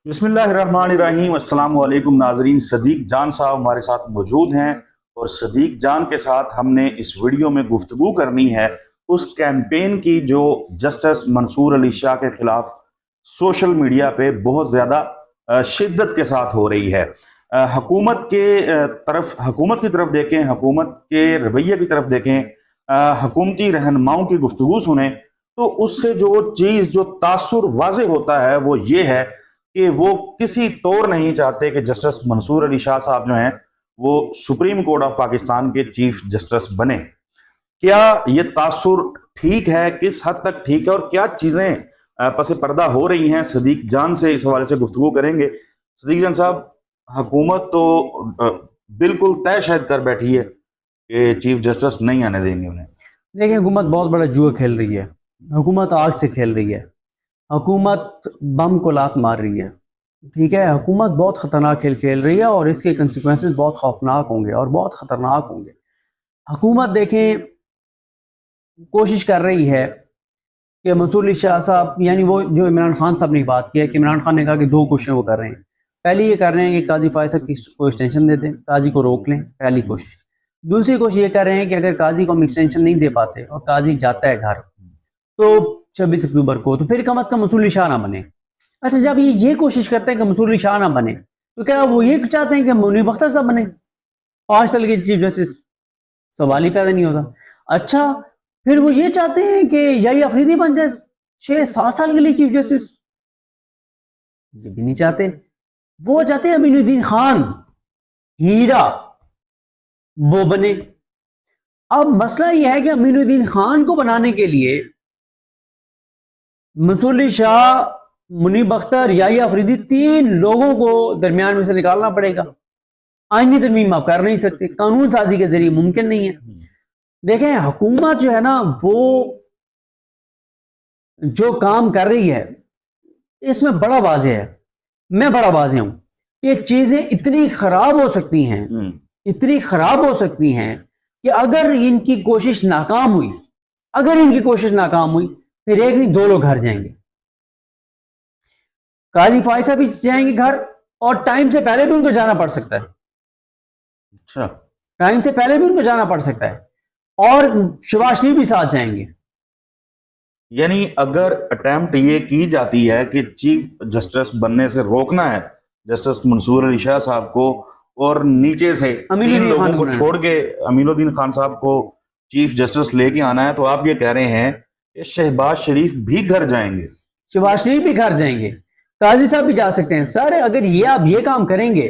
بسم اللہ الرحمن الرحیم۔ السلام علیکم ناظرین، صدیق جان صاحب ہمارے ساتھ موجود ہیں اور صدیق جان کے ساتھ ہم نے اس ویڈیو میں گفتگو کرنی ہے اس کیمپین کی جو جسٹس منصور علی شاہ کے خلاف سوشل میڈیا پہ بہت زیادہ شدت کے ساتھ ہو رہی ہے۔ حکومت کی طرف دیکھیں، حکومت کے رویے کی طرف دیکھیں، حکومتی رہنماؤں کی گفتگو سنیں تو اس سے جو تاثر واضح ہوتا ہے وہ یہ ہے کہ وہ کسی طور نہیں چاہتے کہ جسٹس منصور علی شاہ صاحب جو ہیں وہ سپریم کورٹ آف پاکستان کے چیف جسٹس بنے۔ کیا یہ تاثر ٹھیک ہے؟ کس حد تک ٹھیک ہے؟ اور کیا چیزیں پس پردہ ہو رہی ہیں؟ صدیق جان سے اس حوالے سے گفتگو کریں گے۔ صدیق جان صاحب، حکومت تو بالکل طے شاید کر بیٹھی ہے کہ چیف جسٹس نہیں آنے دیں گے انہیں۔ دیکھیں، حکومت بہت بڑا جوا کھیل رہی ہے، حکومت آگ سے کھیل رہی ہے، حکومت بم کو لات مار رہی ہے، ٹھیک ہے۔ حکومت بہت خطرناک کھیل کھیل رہی ہے اور اس کے کنسیکوینسز بہت خوفناک ہوں گے اور بہت خطرناک ہوں گے۔ حکومت دیکھیں کوشش کر رہی ہے کہ منصور علی شاہ صاحب، یعنی وہ جو عمران خان صاحب نے بات کی ہے کہ عمران خان نے کہا کہ دو کوششیں وہ کر رہے ہیں۔ پہلی یہ کر رہے ہیں کہ قاضی فائز صاحب کو ایکسٹینشن دے دیں، قاضی کو روک لیں، پہلی کوشش۔ دوسری کوشش یہ کر رہے ہیں کہ اگر قاضی کو ہم ایکسٹینشن نہیں دے پاتے اور قاضی جاتا ہے گھر تو 26 اکتوبر کو، تو پھر کم از کم منصور علی شاہ نہ بنے۔ اچھا، جب یہ کوشش کرتے ہیں کہ منصور علی شاہ نہ بنے تو کیا وہ یہ چاہتے ہیں کہ منیب اختر صاحب بنے 5 سال کے چیف جسٹس؟ سوال ہی پیدا نہیں ہوتا۔ اچھا، پھر وہ یہ چاہتے ہیں کہ یحییٰ افریدی بن جائے 6-7 سال کے لیے چیف جسٹس؟ یہ بھی نہیں چاہتے۔ وہ چاہتے ہیں امین الدین خان ہیرا وہ بنے۔ اب مسئلہ یہ ہے کہ امین الدین خان کو بنانے کے لیے منصور علی شاہ، منیب اختر، یحییٰ افریدی، 3 لوگوں کو درمیان میں سے نکالنا پڑے گا۔ آئینی ترمیم آپ کر نہیں سکتے، قانون سازی کے ذریعے ممکن نہیں ہے۔ دیکھیں، حکومت جو ہے نا وہ جو کام کر رہی ہے اس میں بڑا واضح ہے، میں بڑا واضح ہوں کہ چیزیں اتنی خراب ہو سکتی ہیں، اتنی خراب ہو سکتی ہیں کہ اگر ان کی کوشش ناکام ہوئی، پھر ایک نہیں 2 لوگ گھر جائیں گے۔ قاضی فائز صاحب بھی جائیں گے گھر اور ٹائم سے پہلے بھی ان کو جانا پڑ سکتا ہے۔ اچھا، ٹائم سے پہلے بھی ان کو جانا پڑ سکتا ہے اور شباز شریف بھی ساتھ جائیں گے۔ یعنی اگر اٹیمپٹ یہ کی جاتی ہے کہ چیف جسٹس بننے سے روکنا ہے جسٹس منصور علی شاہ صاحب کو اور نیچے سے 3 لوگوں کو چھوڑ کے امین الدین خان صاحب کو چیف جسٹس لے کے آنا ہے، تو آپ یہ کہہ رہے ہیں کہ شہباز شریف بھی گھر جائیں گے؟ شہباز شریف بھی گھر جائیں گے، قاضی صاحب بھی جا سکتے ہیں۔ سر، اگر آپ یہ کام کریں گے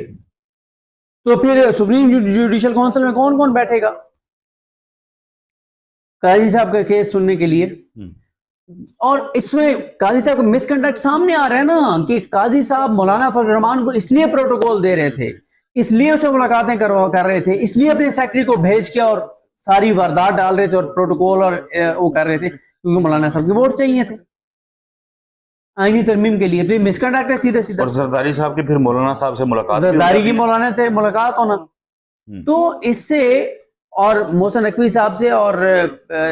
تو پھر سپریم جوڈیشل کونسل میں کون کون بیٹھے گا قاضی صاحب کا کیس سننے کے لیے؟ اور اس میں قاضی صاحب کا مس کنڈکٹ سامنے آ رہا ہے نا کہ قاضی صاحب مولانا فضل الرحمان کو اس لیے پروٹوکول دے رہے تھے، اس لیے اسے ملاقاتیں کر رہے تھے، اس لیے اپنے سیکرٹری کو بھیج کے اور ساری واردات ڈال رہے تھے اور پروٹوکول اور وہ کر رہے تھے کیونکہ مولانا صاحب کے ووٹ چاہیے تھے آئینی ترمیم کے لیے۔ تو یہ مس کنڈکٹ ہے سیدھے سیدھا۔ اور زرداری صاحب کی پھر مولانا صاحب سے ملاقات، زرداری کی مولانا سے ملاقات ہونا، تو اس سے اور محسن نقوی صاحب سے اور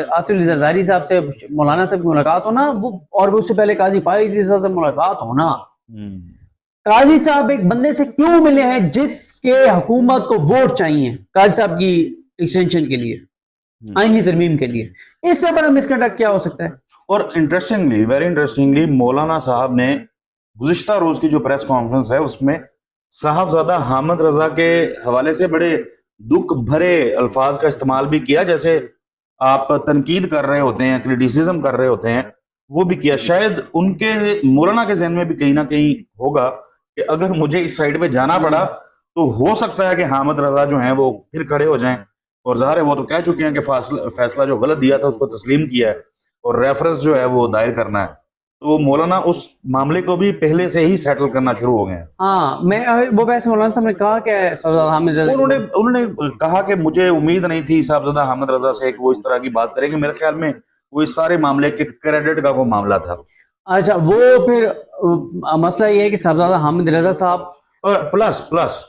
آصف علی زرداری صاحب سے مولانا صاحب کی ملاقات ہونا، وہ اور اس سے پہلے قاضی فائز صاحب سے ملاقات ہونا۔ قاضی صاحب ایک بندے سے کیوں ملے ہیں جس کے حکومت کو ووٹ چاہیے قاضی صاحب کی ایکسٹینشن کے لیے، آئینی ترمیم کے لیے؟ اس سے بڑا مس کنڈکٹ کیا ہو سکتا ہے؟ اور انٹرسٹنگلی، ویری انٹرسٹنگلی، مولانا صاحب نے گزشتہ روز کی جو پریس کانفرنس ہے اس میں صاحبزادہ حامد رضا کے حوالے سے بڑے دکھ بھرے الفاظ کا استعمال بھی کیا، جیسے آپ تنقید کر رہے ہوتے ہیں، کریٹیسزم کر رہے ہوتے ہیں، وہ بھی کیا۔ شاید ان کے مولانا کے ذہن میں بھی کہیں نہ کہیں ہوگا کہ اگر مجھے اس سائڈ پہ جانا پڑا تو ہو سکتا ہے کہ حامد رضا جو ہیں وہ پھر کھڑے ہو جائیں، اور ظاہر ہے وہ تو کہہ چکے ہیں کہ فیصلہ جو غلط دیا تھا اس کو تسلیم کیا ہے اور ریفرنس جو ہے وہ دائر کرنا ہے۔ تو مولانا اس معاملے کو بھی پہلے سے ہی سیٹل کرنا شروع ہو گئے ہیں۔ ہاں، وہ ویسے مولانا صاحب نے کہا کہ صاحبزادہ حامد رضا، انہوں نے کہا کہ مجھے امید نہیں تھی صاحبزادہ حامد رضا سے کہ وہ اس طرح کی بات کریں گے، میرے خیال میں وہ اس سارے معاملے کے کریڈٹ کا وہ معاملہ تھا۔ اچھا، وہ پھر مسئلہ یہ ہے کہ صاحبزادہ حامد رضا صاحب اور پلس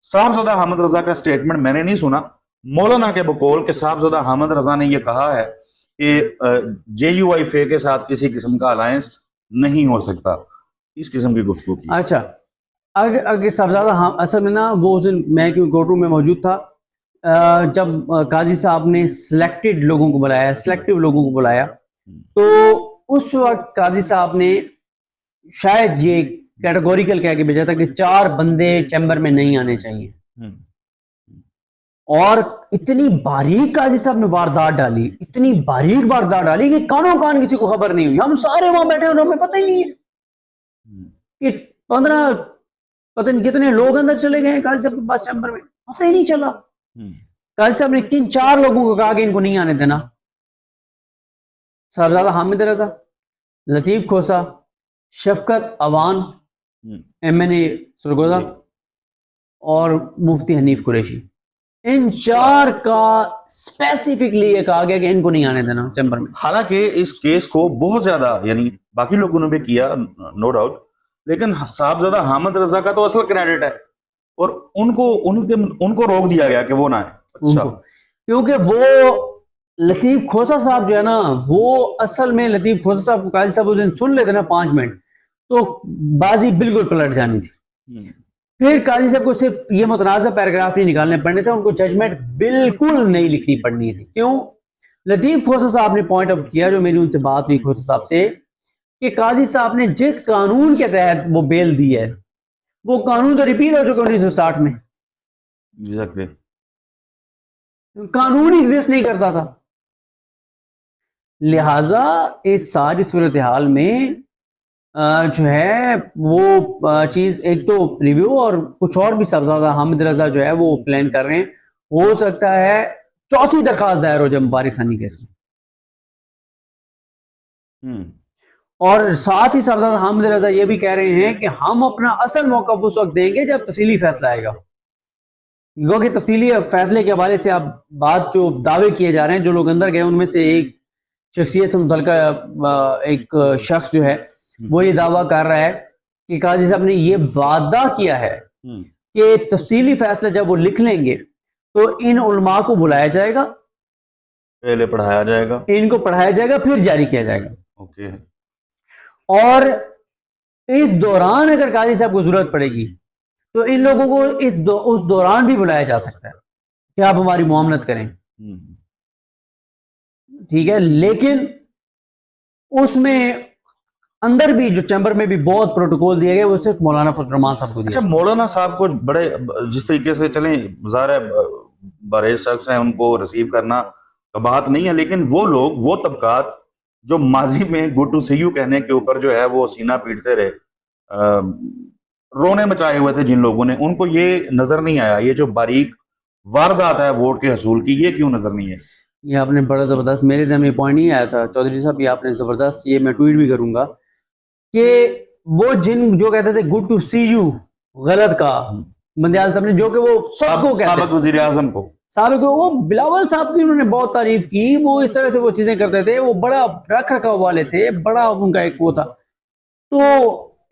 صاحبزادہ حامد رضا کا سٹیٹمنٹ میں نے نہیں سنا، مولانا کے بقول کہ صاحبزادہ حامد رضا نے یہ کہا ہے کہ JUI کے ساتھ کسی قسم کا الائنس نہیں ہو سکتا۔ اس قسم کی گفتگو کی. اچھا اگر صاحبزادہ ہاں اصل میں نا وہ اس دن میں کورٹ روم میں موجود تھا جب قاضی صاحب نے سلیکٹڈ لوگوں کو بلایا، سلیکٹیو لوگوں کو بلایا، تو اس وقت قاضی صاحب نے شاید یہ کیٹیگوریکل کہہ کے بھیجا تھا کہ 4 بندے چیمبر میں نہیں آنے چاہیے. اور اتنی باریک قاضی صاحب نے واردات ڈالی، اتنی باریک واردات ڈالی کہ کانوں کان کسی کو خبر نہیں ہوئی. ہم سارے وہاں بیٹھے ہیں، ہمیں پتہ ہی نہیں ہے کہ 15 پتہ نہیں کتنے لوگ اندر چلے گئے ہیں قاضی صاحب کے پاس چیمبر میں، پتہ ہی نہیں چلا. قاضی صاحب نے کن 4 لوگوں کو کہا کہ ان کو نہیں آنے دینا؟ صاحبزادہ حامد رضا، لطیف کھوسا، شفقت اوان ایم این اے سرگودا اور مفتی حنیف قریشی. ان 4 کا اسپیسیفکلی یہ کہا گیا کہ ان کو نہیں آنے دینا چیمبر میں. حالانکہ اس کیس کو بہت زیادہ یعنی باقی لوگوں نے بھی کیا نو ڈاؤٹ، لیکن صاحبزادہ حامد رضا کا تو اصل کریڈٹ ہے، اور ان کو روک دیا گیا کہ وہ نہ ہے. اچھا، کیونکہ وہ لطیف کھوسا صاحب جو ہے نا، وہ اصل میں لطیف کھوسا صاحب کو قاضی صاحب اس دن سن لیتے نا 5 منٹ تو بازی بالکل پلٹ جانی تھی. پھر قاضی صاحب کو صرف یہ متنازع پیراگراف نہیں نکالنے پڑنے تھے، ان کو ججمنٹ بالکل نہیں لکھنی پڑنی تھی. کیوں؟ لطیف کھوسا صاحب نے پوائنٹ آؤٹ کیا، جو میری ان سے بات ہوئی کھوسا صاحب سے، کہ قاضی صاحب نے جس قانون کے تحت وہ بیل دی ہے وہ قانون تو ریپیٹ ہو چکا 1960 میں. قانون ایگزسٹ نہیں کرتا تھا. لہٰذا اس ساری صورتحال میں جو ہے وہ چیز ایک تو ریویو اور کچھ اور بھی صاحبزادہ حامد رضا جو ہے وہ پلان کر رہے ہیں. ہو سکتا ہے 4تھی درخواست دائر ہو جائے مبارک ثانی کیس میں. اور ساتھ ہی صاحبزادہ حامد رضا یہ بھی کہہ رہے ہیں کہ ہم اپنا اصل موقف اس وقت دیں گے جب تفصیلی فیصلہ آئے گا. کیونکہ تفصیلی فیصلے کے حوالے سے اب بات جو دعوے کیے جا رہے ہیں، جو لوگ اندر گئے ان میں سے ایک شخصیت سے متعلقہ ایک شخص جو ہے وہ یہ دعویٰ کر رہا ہے کہ قاضی صاحب نے یہ وعدہ کیا ہے کہ تفصیلی فیصلہ جب وہ لکھ لیں گے تو ان علماء کو بلایا جائے گا، پہلے پڑھایا جائے گا، ان کو پڑھایا جائے گا، پھر جاری کیا جائے گا. اوکے. اور اس دوران اگر قاضی صاحب کو ضرورت پڑے گی تو ان لوگوں کو اس دوران بھی بلایا جا سکتا ہے کہ آپ ہماری معاملت کریں. ٹھیک ہے، لیکن اس میں اندر بھی جو چیمبر میں بھی بہت پروٹوکول دیے گئے وہ صرف مولانا فضل الرحمان صاحب کو دیا. اچھا، مولانا صاحب کو بڑے جس طریقے سے چلیں ظاہر ہے بڑے شخص ہیں، ان کو ریسیو کرنا کا بات نہیں ہے، لیکن وہ لوگ، وہ طبقات جو ماضی میں گڈ ٹو سی یو کہنے کے اوپر جو ہے وہ سینہ پیٹتے رہے، رونے مچائے ہوئے تھے جن لوگوں نے، ان کو یہ نظر نہیں آیا، یہ جو باریک واردات ہے ووٹ کے حصول کی، یہ کیوں نظر نہیں ہے؟ یہ آپ نے بڑا زبردست، میرے ذہن میں پوائنٹ نہیں آیا تھا چودھری صاحب، یہ آپ نے زبردست، یہ میں ٹویٹ بھی کروں گا کہ وہ جن جو کہتے تھے گڈ ٹو سی یو غلط کہا بندیال صاحب نے، جو کہ وہ سب کو کہتے سابق وزیر اعظم کو، سابق وہ بلاول صاحب کی انہوں نے بہت تعریف کی، وہ اس طرح سے وہ چیزیں کرتے تھے، وہ بڑا رکھ رکھاؤ والے تھے، بڑا ان کا ایک وہ تھا. تو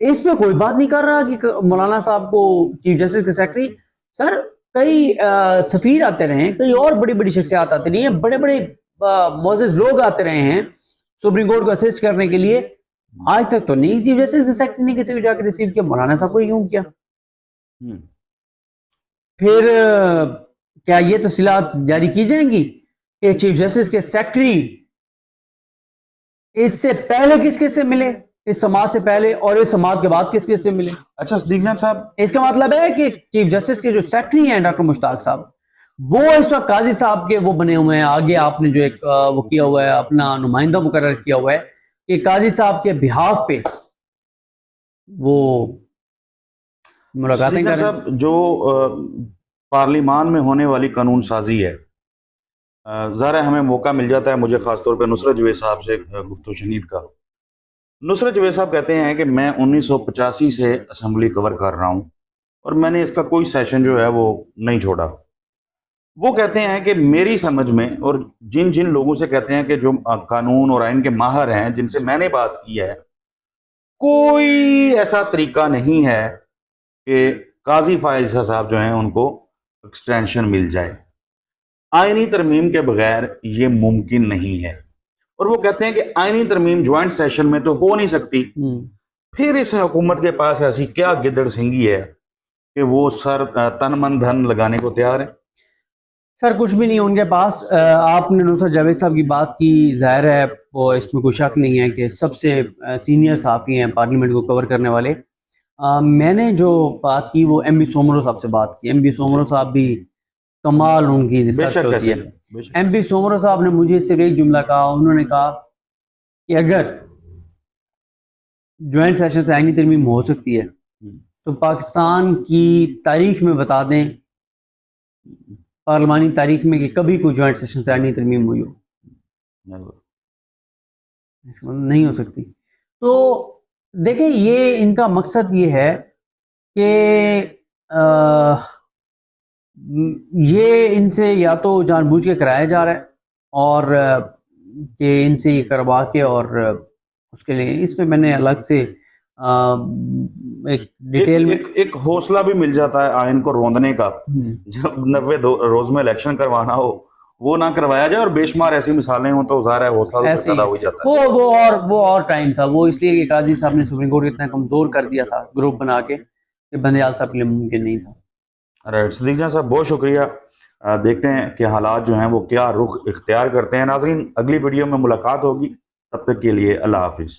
اس پہ کوئی بات نہیں کر رہا کہ مولانا صاحب کو چیف جسٹس کے سیکرٹری، سر کئی سفیر آتے رہے ہیں، کئی اور بڑی بڑی شخصیات آتے رہی ہیں، بڑے بڑے معزز لوگ آتے رہے ہیں سپریم کورٹ کو اسسٹ کرنے کے لیے، آج تک تو نہیں چیف جسٹس کے سیکرٹری نے کسی کو جا کے ریسیو کیا، مولانا صاحب کو کیوں کیا؟ پھر کیا یہ تفصیلات جاری کی جائیں گی کہ چیف جسٹس کے سیکرٹری اس سے پہلے کس کس سے ملے، اس سماعت سے پہلے، اور اس سماعت کے بعد کس کس سے ملے؟ اچھا صدیق جان صاحب، اس کا مطلب ہے کہ چیف جسٹس کے جو سیکرٹری ہیں ڈاکٹر مشتاق صاحب، وہ اس وقت قاضی صاحب کے وہ بنے ہوئے ہیں، آگے آپ نے جو ایک وہ کیا ہوا ہے، اپنا نمائندہ مقرر کیا ہوا ہے کہ قاضی صاحب کے بہاف پہ وہ ملاقاتیں کریں. صاحب جو پارلیمان میں ہونے والی قانون سازی ہے، ظاہر ہے ہمیں موقع مل جاتا ہے، مجھے خاص طور پہ نصرت جوید صاحب سے گفتگو شنید کا. نصرت جوید صاحب کہتے ہیں کہ میں 1985 سے اسمبلی کور کر رہا ہوں اور میں نے اس کا کوئی سیشن جو ہے وہ نہیں چھوڑا. وہ کہتے ہیں کہ میری سمجھ میں، اور جن لوگوں سے کہتے ہیں کہ جو قانون اور آئین کے ماہر ہیں جن سے میں نے بات کی ہے، کوئی ایسا طریقہ نہیں ہے کہ قاضی فائز صاحب جو ہیں ان کو ایکسٹینشن مل جائے. آئینی ترمیم کے بغیر یہ ممکن نہیں ہے. اور وہ کہتے ہیں کہ آئینی ترمیم جوائنٹ سیشن میں تو ہو نہیں سکتی، پھر اس حکومت کے پاس ایسی کیا گدڑ سنگی ہے کہ وہ سر تن من دھن لگانے کو تیار ہے؟ سر کچھ بھی نہیں ان کے پاس۔ آپ نے نصرت جاوید صاحب کی بات کی، ظاہر ہے وہ اس میں کوئی شک نہیں ہے کہ سب سے سینئر صحافی ہیں پارلیمنٹ کو کور کرنے والے۔ میں نے جو بات کی وہ ایم بی سومرو صاحب سے بات کی۔ ایم بی سومرو صاحب بھی کمال ان کی بے ریسرچ شک ہوتی ہے۔ بے شک۔ ایم بی سومرو صاحب نے مجھے صرف ایک جملہ کہا، انہوں نے کہا کہ اگر جوائنٹ سیشن سے آئینی ترمیم ہو سکتی ہے تو پاکستان کی تاریخ میں بتا دیں، پارلیمانی تاریخ میں، کہ کبھی کوئی جوائنٹ سیشن سے آئینی ترمیم ہوئی ہو، اس کا مطلب نہیں ہو سکتی۔ تو دیکھیں یہ ان کا مقصد یہ ہے کہ یہ ان سے یا تو جان بوجھ کے کرایا جا رہا ہے، اور کہ ان سے یہ کروا کے، اور اس کے لیے اس پہ میں نے الگ سے ایک ڈیٹیل میں ایک حوصلہ بھی مل جاتا ہے آئین کو روندنے کا، جب 90 روز میں الیکشن کروانا ہو وہ نہ کروایا جائے، اور بے شمار ایسی مثالیں ہوں تو ظاہر ہے حوصلہ ایسے ہی پیدا ہو جاتا ہے۔ وہ اور ٹائم تھا، وہ اس لیے کہ قاضی صاحب نے سپریم کورٹ اتنا کمزور کر دیا تھا گروپ بنا کے کہ بندیال صاحب کے لیے ممکن نہیں تھا۔ رائٹ، صدیق جان صاحب بہت شکریہ۔ دیکھتے ہیں کہ حالات جو ہیں وہ کیا رخ اختیار کرتے ہیں۔ ناظرین اگلی ویڈیو میں ملاقات ہوگی، تب تک کے لیے اللہ حافظ۔